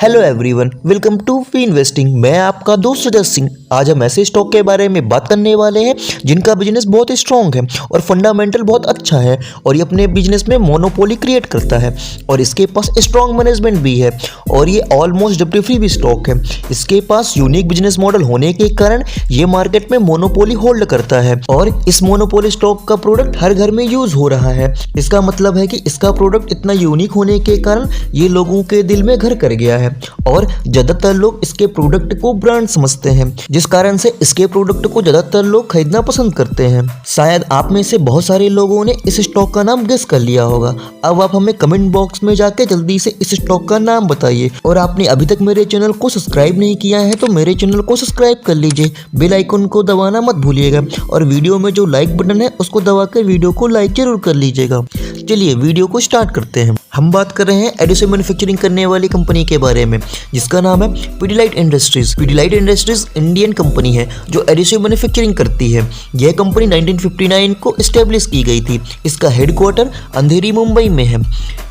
Hello everyone, welcome to we investing. मैं आपका दोस्त सुजत सिंह। आज हम ऐसे स्टॉक के बारे में बात करने वाले हैं जिनका बिजनेस बहुत स्ट्रॉन्ग है और फंडामेंटल बहुत अच्छा है और ये अपने बिजनेस में मोनोपोली क्रिएट करता है और इसके पास स्ट्रॉन्ग मैनेजमेंट भी है और ये ऑलमोस्ट डेब्ट फ्री भी स्टॉक है। इसके पास यूनिक बिजनेस मॉडल होने के कारण ये मार्केट में मोनोपोली होल्ड करता है और इस मोनोपोली स्टॉक का प्रोडक्ट हर घर में यूज हो रहा है। इसका मतलब है कि इसका प्रोडक्ट इतना यूनिक होने के कारण ये लोगों के दिल में घर कर गया है और ज्यादातर लोग इसके प्रोडक्ट को ब्रांड समझते हैं, जिस कारण से इसके प्रोडक्ट को ज्यादातर लोग खरीदना पसंद करते हैं। शायद आप में से बहुत सारे लोगों ने इस स्टॉक का नाम गेस कर लिया होगा। अब आप हमें कमेंट बॉक्स में जाके जल्दी से इस स्टॉक का नाम बताइए और आपने अभी तक मेरे चैनल को सब्सक्राइब नहीं किया है तो मेरे चैनल को सब्सक्राइब कर लीजिए, बेल आइकन को दबाना मत भूलिएगा और वीडियो में जो लाइक बटन है उसको दबाकर वीडियो को लाइक जरूर कर लीजिएगा। चलिए वीडियो को स्टार्ट करते हैं। हम बात कर रहे हैं एडिसिव मैन्युफैक्चरिंग करने वाली कंपनी के बारे में जिसका नाम है Pidilite industries. Pidilite industries Indian company है जो एडिसिव मैन्युफैक्चरिंग करती है। यह कंपनी 1959 को एस्टेब्लिश की गई थी। इसका हेडक्वार्टर अंधेरी मुंबई में है।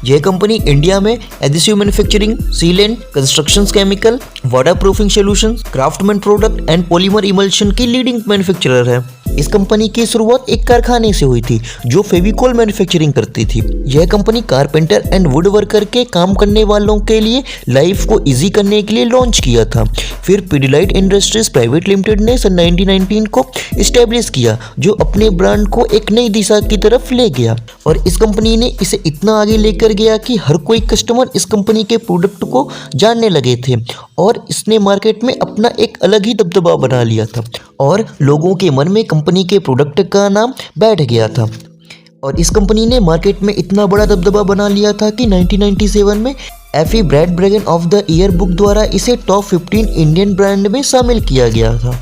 यह कंपनी इंडिया में adhesive manufacturing, sealant, construction chemical, water proofing solution, craftsman product and polymer emulsion की लीडिंग मैन्युफैक्चरर है। इस कंपनी की शुरुआत एक कारखाने से हुई थी जो फेविकोल मैन्युफैक्चरिंग करती थी। यह company carpenter and would worker के काम करने वालों के लिए लाइफ को इजी करने के लिए लॉन्च किया था। फिर पिडिलाइट इंडस्ट्रीज प्राइवेट लिमिटेड ने सन 1919 को एस्टेब्लिश किया जो अपने ब्रांड को एक नई दिशा की तरफ ले गया और इस कंपनी ने इसे इतना आगे लेकर गया कि हर कोई कस्टमर इस कंपनी के प्रोडक्ट को जानने लगे थे और इसने मार्केट में अपना एक अलग ही दबदबा बना लिया था और लोगों के मन में कंपनी के प्रोडक्ट का नाम बैठ गया था। और इस कंपनी ने मार्केट में इतना बड़ा दबदबा बना लिया था कि 1997 में एफी ब्रैड ब्रेगन ऑफ द ईयर बुक द्वारा इसे टॉप 15 इंडियन ब्रांड में शामिल किया गया था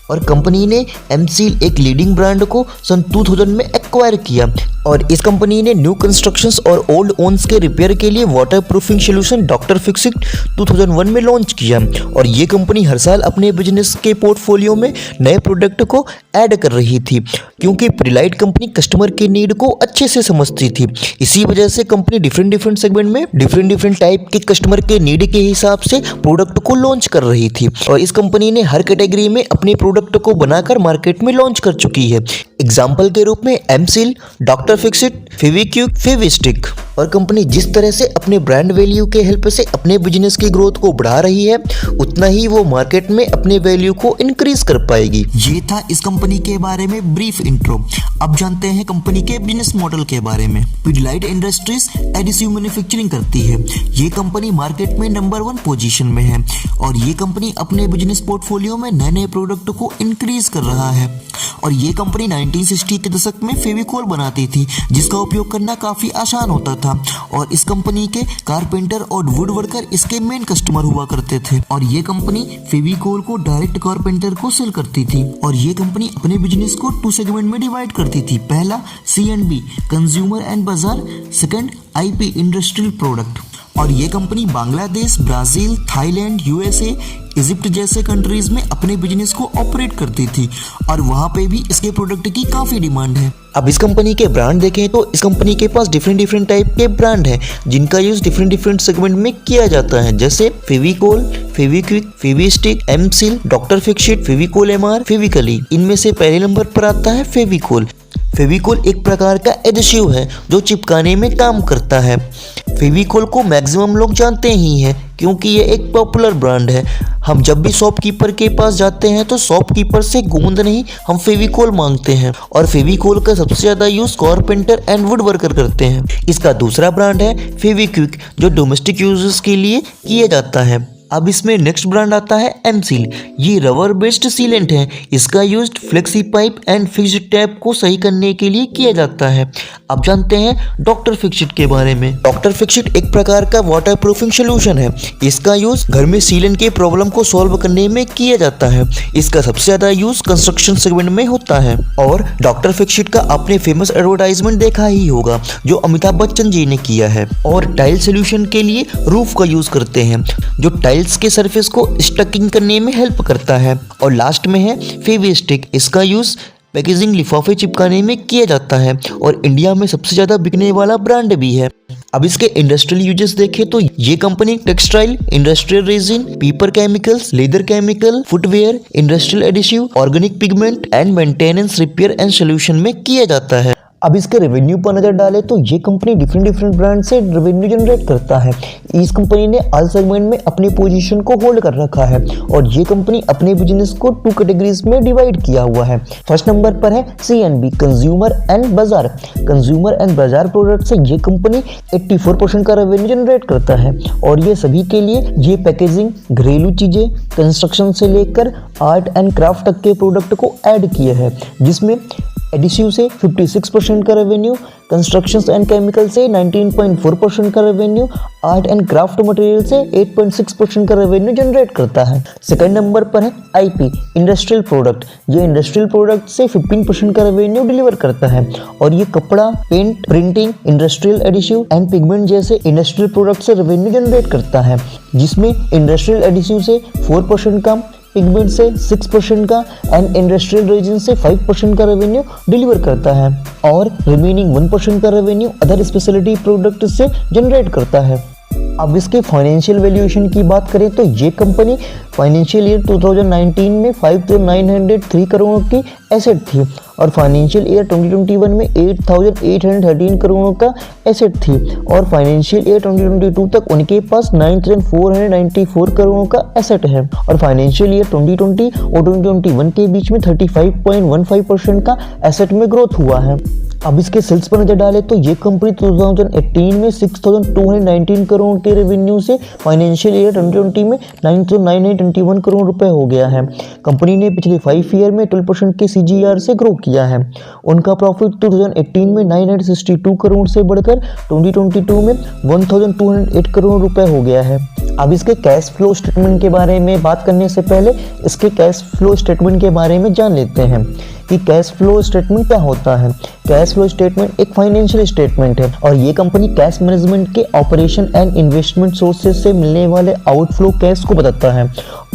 और कंपनी ने एमसील एक लीडिंग ब्रांड को सन 2000 में एक्वायर किया और इस कंपनी ने न्यू कंस्ट्रक्शंस और ओल्ड ओन्स के रिपेयर के लिए water proofing solution doctor Fixit 2001 में लॉन्च किया और ये कंपनी हर साल अपने बिजनेस के पोर्टफोलियो में नए प्रोडक्ट को ऐड कर रही थी क्योंकि पिडिलाइट कंपनी कस्टमर के नीड को अच्छे से समझती थी। इसी वजह से कंपनी डिफरेंट सेगमेंट में डिफरेंट टाइप के कस्टमर के नीड के हिसाब से प्रोडक्ट को लॉन्च कर रही थी और इस कंपनी ने हर कैटेगरी में अपने प्रोडक्ट को बनाकर मार्केट में लॉन्च कर चुकी है। एग्जाम्पल के रूप में एमसील, डॉक्टर फिक्सिट, फेविक्विक, फेविस्टिक। और कंपनी जिस तरह से अपने ब्रांड वैल्यू के हेल्प से अपने बिजनेस की ग्रोथ को बढ़ा रही है उतना ही वो मार्केट में अपने वैल्यू को इंक्रीज कर पाएगी। ये था इस कंपनी के बारे में ब्रीफ इंट्रो। अब जानते हैं कंपनी के बिजनेस मॉडल के बारे में। पिडिलाइट इंडस्ट्रीज एडिसिव मैन्युफैक्चरिंग करती है। ये कंपनी मार्केट में नंबर 1 पोजीशन में है और ये कंपनी अपने बिजनेस पोर्टफोलियो में नए नए प्रोडक्ट को इंक्रीज कर रहा है और ये कंपनी 1960 के दशक में फेविकोल बनाती थी जिसका उपयोग करना काफी आसान होता था और इस कंपनी के कारपेंटर और वुड वर्कर इसके मेन कस्टमर हुआ करते थे और ये कंपनी फेविकोल को डायरेक्ट कारपेंटर को सेल करती थी और ये कंपनी अपने बिजनेस को 2 सेगमेंट में डिवाइड करती थी। पहला C&B कंज्यूमर एंड बाजार, सेकंड IP इंडस्ट्रियल प्रोडक्ट। और ये company Bangladesh, Brazil, Thailand, USA, Egypt जैसे कंट्रीज में अपने बिजनेस को ऑपरेट करती थी और वहाँ पे भी इसके प्रोडक्ट की काफ़ी डिमांड है। अब इस कंपनी के ब्रांड देखें तो इस कंपनी के पास डिफरेंट टाइप के ब्रांड हैं जिनका यूज डिफरेंट सेगमेंट में किया जाता है, जैसे फेविकोल, फेविक्विक, फेविस्टिक, एमसील, डॉक्टर फिक्सिट, फेविकोल MR, फेविकली। इनमें से पहले नंबर पर आता है फेविकोल। फेविकोल एक प्रकार का एडहेसिव है जो चिपकाने में काम करता है। फेविकोल को मैक्सिमम लोग जानते ही हैं क्योंकि ये एक पॉपुलर ब्रांड है। हम जब भी शॉपकीपर के पास जाते हैं तो शॉपकीपर से गोंद नहीं, हम फेविकोल मांगते हैं और फेविकोल का सबसे ज़्यादा use carpenter and would worker करते हैं। इसका दूसरा ब्रांड है फेविक्विक जो डोमेस्टिक यूजेस के लिए किया जाता है। अब इसमें नेक्स्ट ब्रांड आता है एमसील। ये रबर बेस्ड सीलेंट है। इसका use flexi pipe and fixed tap को सही करने के लिए किया जाता है। अब जानते हैं डॉक्टर फिक्सिट के बारे में। डॉक्टर फिक्सिट एक प्रकार का वाटर प्रूफिंग सोल्यूशन है। इसका यूज घर में सीलेंट के प्रॉब्लम को सॉल्व करने में किया जाता है। इसका सबसे ज्यादा यूज कंस्ट्रक्शन सेगमेंट में होता है और डॉक्टर फिक्सिट का आपने फेमस एडवर्टाइजमेंट देखा ही होगा जो अमिताभ बच्चन जी ने किया है। और टाइल सोल्यूशन के लिए रूफ का यूज करते हैं जो टाइल्स के सरफेस को स्टकिंग करने में हेल्प करता है। और लास्ट में है फेविस्टिक। इसका यूज पैकेजिंग लिफाफे चिपकाने में किया जाता है और इंडिया में सबसे ज़्यादा बिकने वाला ब्रांड भी है। अब इसके इंडस्ट्रियल यूजेस देखें तो ये company textile, industrial resin, paper chemicals, leather chemical, footwear, industrial adhesive, organic pigment and maintenance, repair and solution में किया जाता है। अब इसके रेवेन्यू पर नजर डालें तो ये कंपनी डिफरेंट ब्रांड से रेवेन्यू जनरेट करता है। इस कंपनी ने ऑल सेगमेंट में अपनी पोजीशन को होल्ड कर रखा है और ये कंपनी अपने बिजनेस को 2 कैटेगरीज में डिवाइड किया हुआ है। फर्स्ट नंबर पर है CNB, कंज्यूमर एंड बाजार। कंज्यूमर एंड बाजार प्रोडक्ट से ये कंपनी 84% का रेवेन्यू जनरेट करता है और ये सभी के लिए ये पैकेजिंग, घरेलू चीजें, कंस्ट्रक्शन से लेकर आर्ट एंड क्राफ्ट तक के प्रोडक्ट को ऐड किया है, जिसमें एडिसिव से 56% का रेवेन्यू, कंस्ट्रक्शंस एंड केमिकल से 19.4% का revenue, art and craft material से 8.6% का रेवेन्यू जनरेट करता है। सेकंड नंबर पर है IP, इंडस्ट्रियल प्रोडक्ट। ये इंडस्ट्रियल प्रोडक्ट से 15% का रेवेन्यू डिलीवर करता है और ये कपड़ा, paint, printing, industrial adhesive and pigment जैसे इंडस्ट्रियल प्रोडक्ट से रेवेन्यू जनरेट करता है, जिसमें इंडस्ट्रियल एडिसिव से 4% का, पिगमेंट से 6% का एंड इंडस्ट्रियल रेजिन से 5% का रेवेन्यू डिलीवर करता है और रिमेनिंग 1% का रेवेन्यू अदर स्पेशलिटी प्रोडक्ट से जनरेट करता है। अब इसके फाइनेंशियल वैल्यूएशन की बात करें तो ये कंपनी फाइनेंशियल ईयर 2019 में 5,903 करोड़ की एसेट थी और फाइनेंशियल ईयर 2021 में 8,813 करोड़ का एसेट थी और फाइनेंशियल ईयर 2022 तक उनके पास 9,494 करोड़ का एसेट है और फाइनेंशियल ईयर 2020 और 2021 के बीच में 35.15% का एसेट में ग्रोथ हुआ है। अब इसके सेल्स पर नजर डालें तो ये कंपनी 2018 में 6,219 करोड़ के रेवेन्यू से फाइनेंशियल ईयर 2020 में 9,921 करोड़ रुपए हो गया है। कंपनी ने पिछले 5 ईयर में 12% के CAGR से ग्रो किया है। उनका प्रॉफिट 2018 में 962 करोड़ से बढ़कर 2022 में 1,208 करोड़ रुपए हो गया है। अब इसके कैश फ्लो स्टेटमेंट के बारे में बात करने से पहले इसके कैश फ्लो स्टेटमेंट के बारे में जान लेते हैं कि कैश फ्लो स्टेटमेंट क्या होता है। कैश फ्लो स्टेटमेंट एक फाइनेंशियल स्टेटमेंट है और ये कंपनी कैश मैनेजमेंट के ऑपरेशन एंड इन्वेस्टमेंट सोर्सेज से मिलने वाले आउटफ्लो कैश को बताता है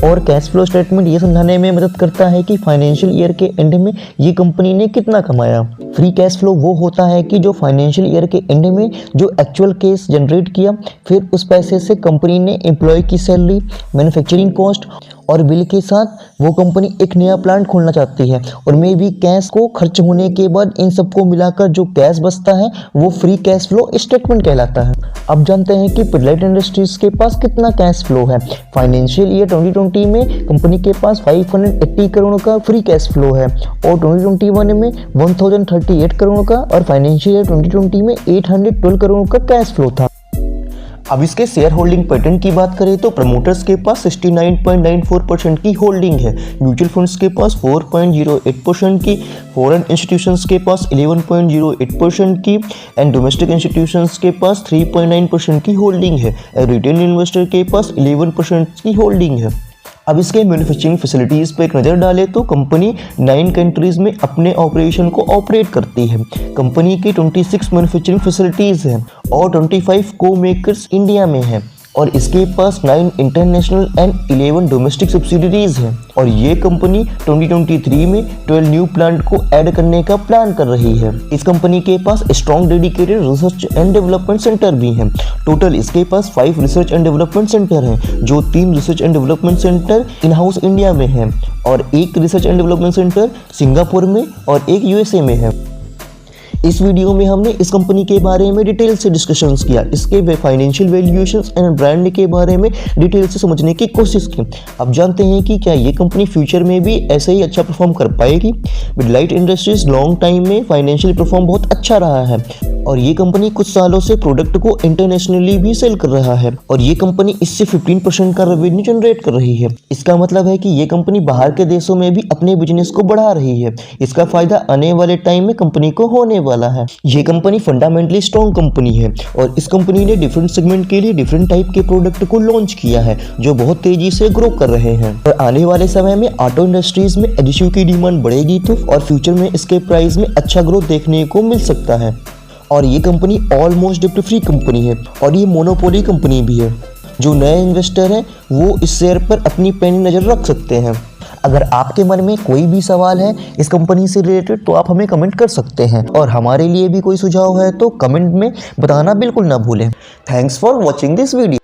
और कैश फ्लो स्टेटमेंट ये समझाने में मदद करता है कि फाइनेंशियल ईयर के एंड में ये कंपनी ने कितना कमाया। फ्री कैश फ्लो वो होता है कि जो फाइनेंशियल ईयर के एंड में जो एक्चुअल कैश जनरेट किया, फिर उस पैसे से कंपनी ने एम्प्लॉय की सैलरी, मैन्युफैक्चरिंग कॉस्ट और बिल के साथ वो कंपनी एक नया प्लांट खोलना चाहती है और मे भी कैश को खर्च होने के बाद इन सबको मिलाकर जो कैश बचता है वो फ्री कैश फ्लो स्टेटमेंट कहलाता है। अब जानते हैं कि पिडलाइट इंडस्ट्रीज के पास कितना कैश फ्लो है। फाइनेंशियल ईयर 2020 में कंपनी के पास 580 करोड़ का फ्री कैश फ्लो है और 2021 में 1038 करोड़ का और फाइनेंशियल ईयर 2020 में 812 करोड़ का कैश फ्लो था। अब इसके शेयर होल्डिंग पैटर्न की बात करें तो प्रमोटर्स के पास 69.94% की होल्डिंग है, म्यूचुअल फंड्स के पास 4.08% की, फॉरेन इंस्टीट्यूशंस के पास 11.08% की एंड डोमेस्टिक इंस्टीट्यूशंस के पास 3.9% की होल्डिंग है और रिटेल इन्वेस्टर के पास 11% की होल्डिंग है। अब इसके मैन्युफैक्चरिंग फैसिलिटीज़ पर एक नज़र डालें तो कंपनी 9 कंट्रीज़ में अपने ऑपरेशन को ऑपरेट करती है। कंपनी की 26 मैन्युफैक्चरिंग फैसिलिटीज़ हैं और 25 को मेकर्स इंडिया में हैं और इसके पास 9 इंटरनेशनल एंड 11 डोमेस्टिक सब्सिडरीज हैं और ये कंपनी 2023 में 12 न्यू प्लांट को ऐड करने का प्लान कर रही है। इस कंपनी के पास strong dedicated research and development centre भी हैं। टोटल इसके पास 5 रिसर्च एंड डेवलपमेंट सेंटर हैं, जो 3 research and development centre in house India में हैं और 1 research and development centre Singapore में और 1 USA में है। इस वीडियो में हमने इस कंपनी के बारे में डिटेल से डिस्कशंस किया, इसके फाइनेंशियल वैल्यूएशंस एंड ब्रांड के बारे में डिटेल से समझने की कोशिश की। अब जानते हैं कि क्या ये कंपनी फ्यूचर में भी ऐसे ही अच्छा परफॉर्म कर पाएगी। पिडलाइट इंडस्ट्रीज लॉन्ग टाइम में फाइनेंशियल परफॉर्म बहुत अच्छा रहा है और ये कंपनी कुछ सालों से प्रोडक्ट को इंटरनेशनली भी सेल कर रहा है और ये कंपनी इससे 15% का रेवेन्यू जनरेट कर रही है। इसका मतलब है कि ये कंपनी बाहर के देशों में भी अपने बिजनेस को बढ़ा रही है। इसका फायदा आने वाले टाइम में कंपनी को होने वाला है। ये कंपनी फंडामेंटली स्ट्रॉन्ग कंपनी है और इस कंपनी ने डिफरेंट सेगमेंट के लिए डिफरेंट टाइप के प्रोडक्ट को लॉन्च किया है जो बहुत तेजी से ग्रो कर रहे हैं और आने वाले समय में ऑटो इंडस्ट्रीज में एडिसिव की डिमांड बढ़ेगी तो और फ्यूचर में इसके प्राइस में अच्छा ग्रोथ देखने को मिल सकता है। और ये कंपनी ऑलमोस्ट डिप्ट फ्री कंपनी है और ये मोनोपोली कंपनी भी है। जो नए इन्वेस्टर हैं वो इस शेयर पर अपनी पैनी नज़र रख सकते हैं। अगर आपके मन में कोई भी सवाल है इस कंपनी से रिलेटेड तो आप हमें कमेंट कर सकते हैं, और हमारे लिए भी कोई सुझाव है तो कमेंट में बताना बिल्कुल ना भूलें। Thanks for watching this video.